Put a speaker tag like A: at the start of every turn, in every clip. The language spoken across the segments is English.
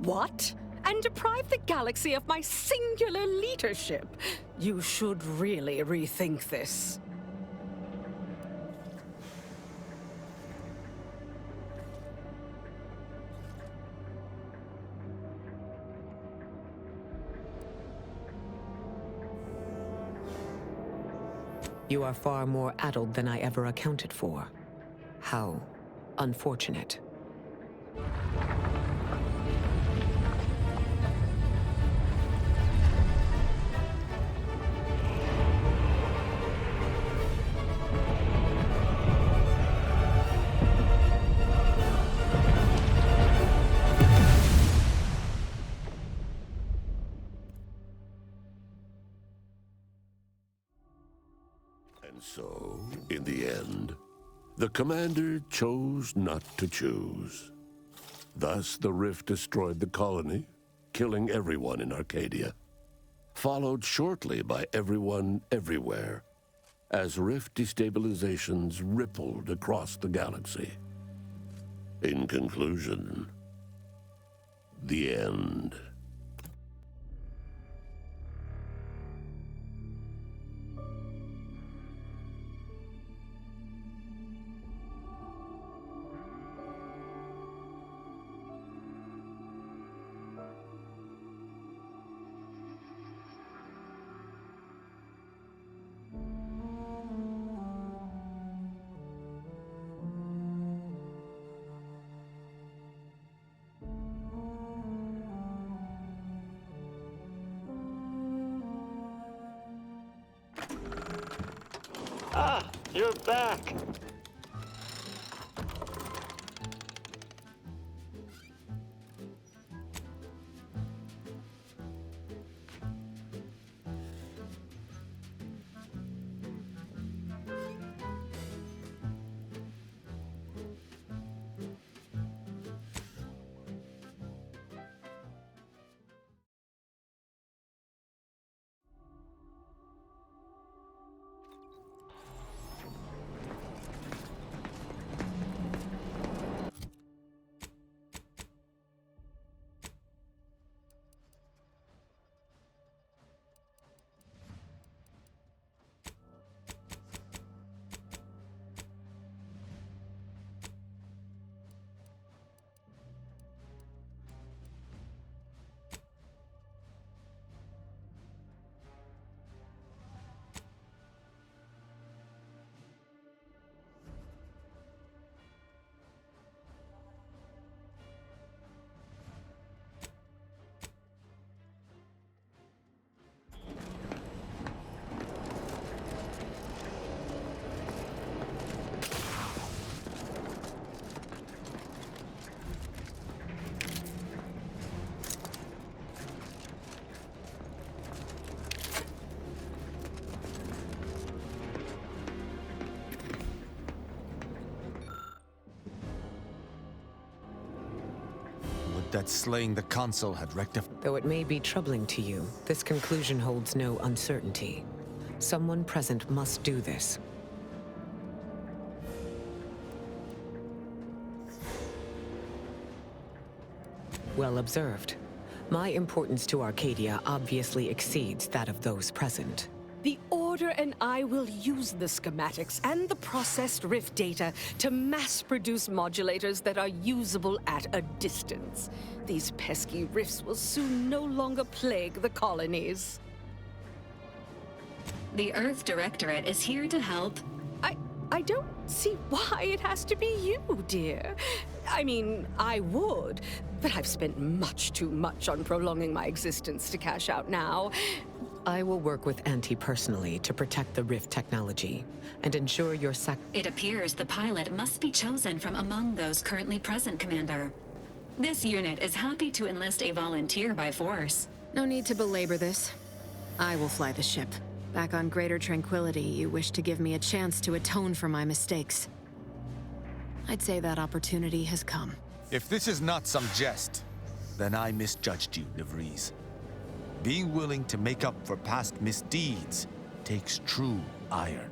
A: What? And deprive the galaxy of my singular leadership? You should really rethink this.
B: You are far more addled than I ever accounted for. How unfortunate.
C: And so, in the end, the commander chose not to choose. Thus, the rift destroyed the colony, killing everyone in Arcadia. Followed shortly by everyone everywhere, as rift destabilizations rippled across the galaxy. In conclusion, the end.
D: Ah, you're back!
E: That slaying the consul had rectified.
B: Though it may be troubling to you, this conclusion holds no uncertainty. Someone present must do this. Well observed. My importance to Arcadia obviously exceeds that of those present.
A: The Order and I will use the schematics and the processed rift data to mass-produce modulators that are usable at a distance. These pesky rifts will soon no longer plague the colonies.
F: The Earth Directorate is here to help.
A: I don't see why it has to be you, dear. I mean, I would, but I've spent much too much on prolonging my existence to cash out now.
B: I will work with Auntie personally to protect the Rift technology and ensure your
F: It appears the pilot must be chosen from among those currently present, Commander. This unit is happy to enlist a volunteer by force.
G: No need to belabor this. I will fly the ship. Back on Greater Tranquility, you wish to give me a chance to atone for my mistakes. I'd say that opportunity has come.
E: If this is not some jest, then I misjudged you, DeVries. Being willing to make up for past misdeeds takes true iron.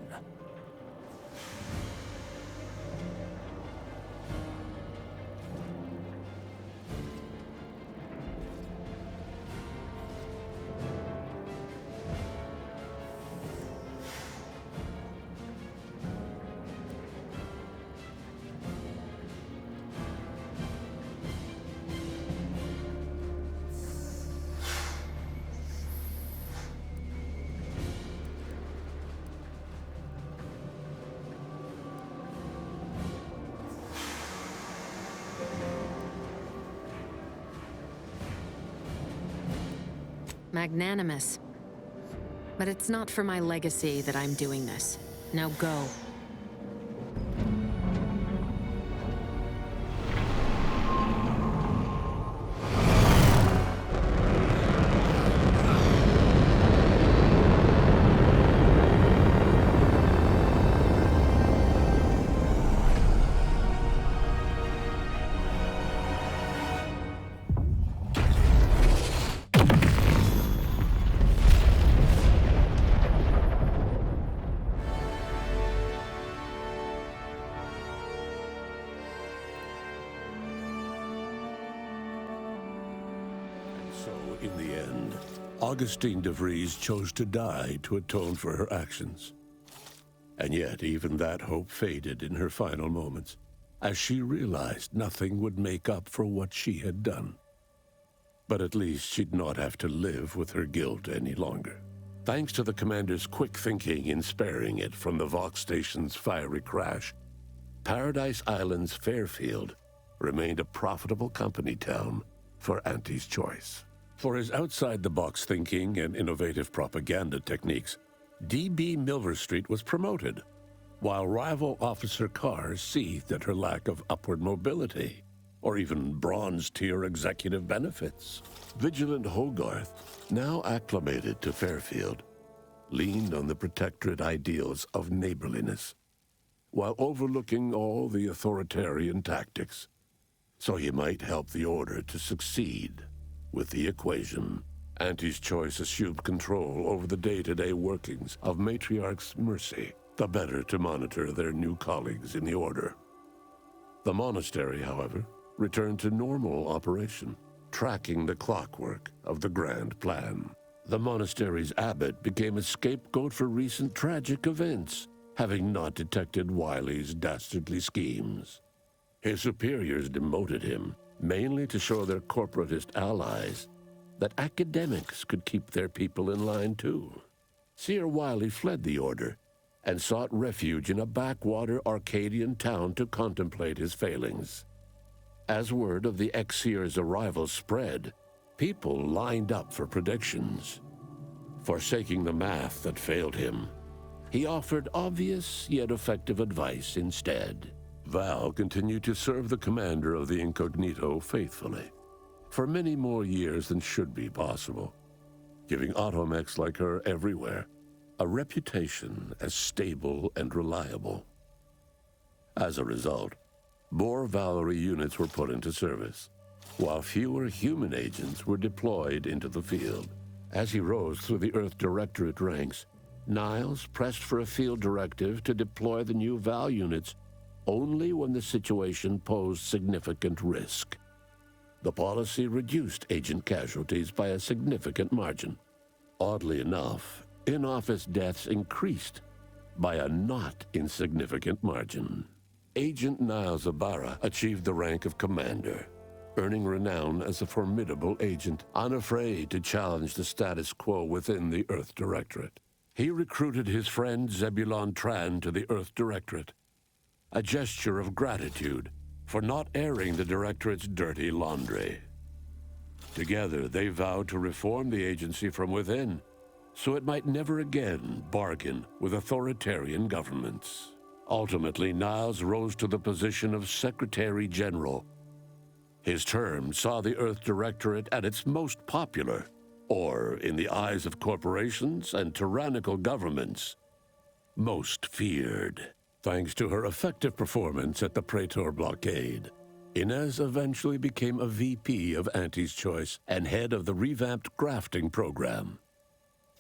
G: Magnanimous. But it's not for my legacy that I'm doing this. Now go.
C: So, in the end, Augustine de Vries chose to die to atone for her actions. And yet, even that hope faded in her final moments, as she realized nothing would make up for what she had done. But at least she'd not have to live with her guilt any longer. Thanks to the Commander's quick thinking in sparing it from the Vox Station's fiery crash, Paradise Island's Fairfield remained a profitable company town for Auntie's Choice. For his outside-the-box thinking and innovative propaganda techniques, D.B. Milverstreet was promoted, while rival Officer Carr seethed at her lack of upward mobility, or even bronze-tier executive benefits. Vigilant Hogarth, now acclimated to Fairfield, leaned on the Protectorate ideals of neighborliness, while overlooking all the authoritarian tactics, so he might help the Order to succeed with the equation. Auntie's Choice assumed control over the day-to-day workings of Matriarch's Mercy, the better to monitor their new colleagues in the Order. The monastery, however, returned to normal operation, tracking the clockwork of the grand plan. The monastery's abbot became a scapegoat for recent tragic events, having not detected Wiley's dastardly schemes. His superiors demoted him, mainly to show their corporatist allies that academics could keep their people in line too. Seer Wiley fled the Order and sought refuge in a backwater Arcadian town to contemplate his failings. As word of the ex-seer's arrival spread, people lined up for predictions. Forsaking the math that failed him, he offered obvious yet effective advice instead. Val continued to serve the commander of the Incognito faithfully, for many more years than should be possible, giving automechs like her everywhere a reputation as stable and reliable. As a result, more Valkyrie units were put into service, while fewer human agents were deployed into the field. As he rose through the Earth Directorate ranks, Niles pressed for a field directive to deploy the new Val units only when the situation posed significant risk. The policy reduced agent casualties by a significant margin. Oddly enough, in-office deaths increased by a not insignificant margin. Agent Niles Ibarra achieved the rank of commander, earning renown as a formidable agent, unafraid to challenge the status quo within the Earth Directorate. He recruited his friend Zebulon Tran to the Earth Directorate, a gesture of gratitude for not airing the Directorate's dirty laundry. Together, they vowed to reform the agency from within, so it might never again bargain with authoritarian governments. Ultimately, Niles rose to the position of Secretary General. His term saw the Earth Directorate at its most popular, or, in the eyes of corporations and tyrannical governments, most feared. Thanks to her effective performance at the Praetor blockade, Inez eventually became a VP of Auntie's Choice and head of the revamped grafting program.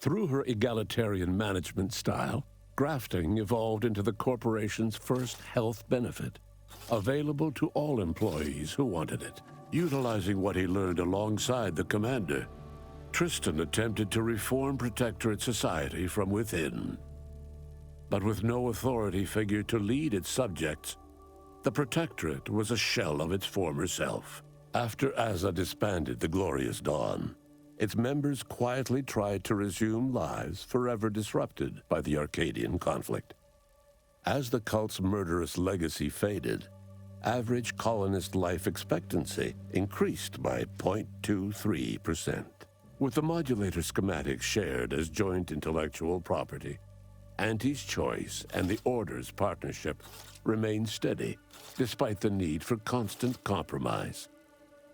C: Through her egalitarian management style, grafting evolved into the corporation's first health benefit, available to all employees who wanted it. Utilizing what he learned alongside the commander, Tristan attempted to reform Protectorate society from within. But with no authority figure to lead its subjects, the Protectorate was a shell of its former self. After Azza disbanded the Glorious Dawn, its members quietly tried to resume lives forever disrupted by the Arcadian conflict. As the cult's murderous legacy faded, average colonist life expectancy increased by 0.23%. With the modulator schematics shared as joint intellectual property, Auntie's choice and the Order's partnership remained steady, despite the need for constant compromise.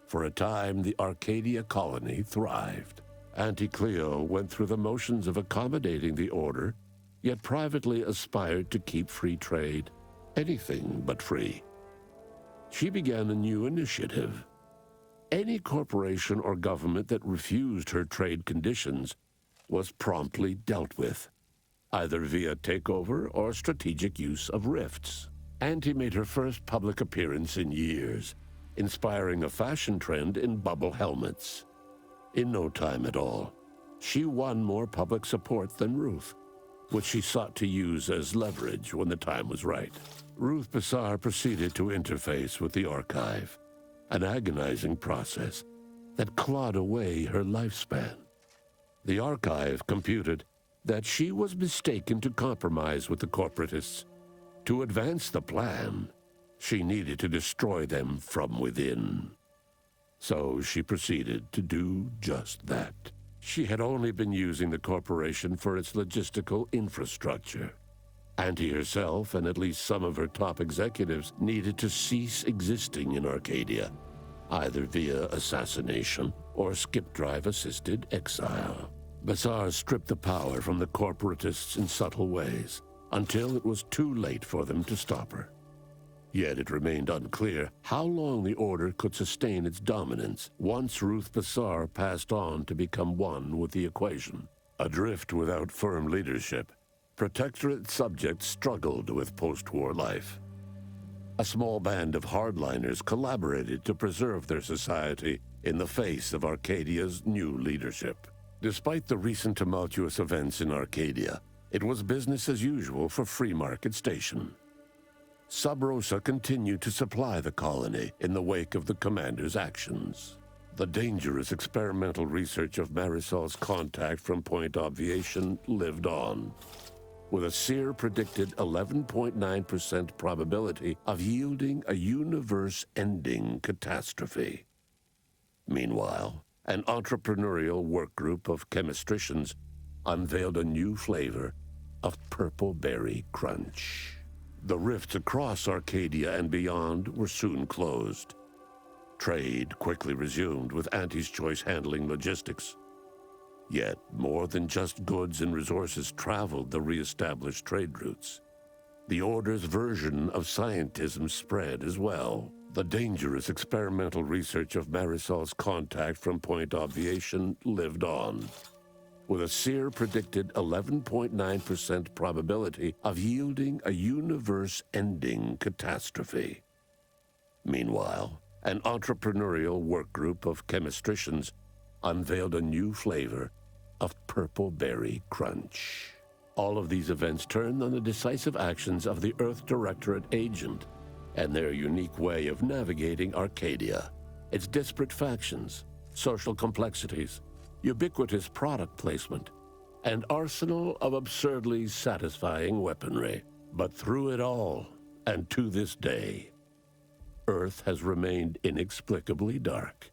C: For a time, the Arcadia colony thrived. Auntie Cleo went through the motions of accommodating the Order, yet privately aspired to keep free trade, anything but free. She began a new initiative. Any corporation or government that refused her trade conditions was promptly dealt with, either via takeover or strategic use of rifts. Auntie made her first public appearance in years, inspiring a fashion trend in bubble helmets. In no time at all, she won more public support than Ruth, which she sought to use as leverage when the time was right. Ruth Bassar proceeded to interface with the archive, an agonizing process that clawed away her lifespan. The archive computed that she was mistaken to compromise with the corporatists. To advance the plan, she needed to destroy them from within. So she proceeded to do just that. She had only been using the corporation for its logistical infrastructure. Auntie herself and at least some of her top executives needed to cease existing in Arcadia, either via assassination or skip-drive-assisted exile. Bassar stripped the power from the corporatists in subtle ways, until it was too late for them to stop her. Yet it remained unclear how long the Order could sustain its dominance once Ruth Bassar passed on to become one with the equation. Adrift without firm leadership, Protectorate subjects struggled with post-war life. A small band of hardliners collaborated to preserve their society in the face of Arcadia's new leadership. Despite the recent tumultuous events in Arcadia, it was business as usual for Free Market Station. Sub Rosa continued to supply the colony in the wake of the commander's actions. The dangerous experimental research of Marisol's contact from Point Obviation lived on, with a Seer predicted 11.9% probability of yielding a universe-ending catastrophe. Meanwhile, an entrepreneurial work group of chemistricians unveiled a new flavor of Purple Berry Crunch. The rifts across Arcadia and beyond were soon closed. Trade quickly resumed, with Auntie's Choice handling logistics. Yet, more than just goods and resources traveled the re-established trade routes. The Order's version of scientism spread as well. The dangerous experimental research of Marisol's contact from Point Obviation lived on, with a Seer predicted 11.9% probability of yielding a universe-ending catastrophe. Meanwhile, an entrepreneurial work group of chemistricians unveiled a new flavor of Purple Berry Crunch. All of these events turned on the decisive actions of the Earth Directorate agent and their unique way of navigating Arcadia, its disparate factions, social complexities, ubiquitous product placement, and arsenal of absurdly satisfying weaponry. But through it all, and to this day, Earth has remained inexplicably dark.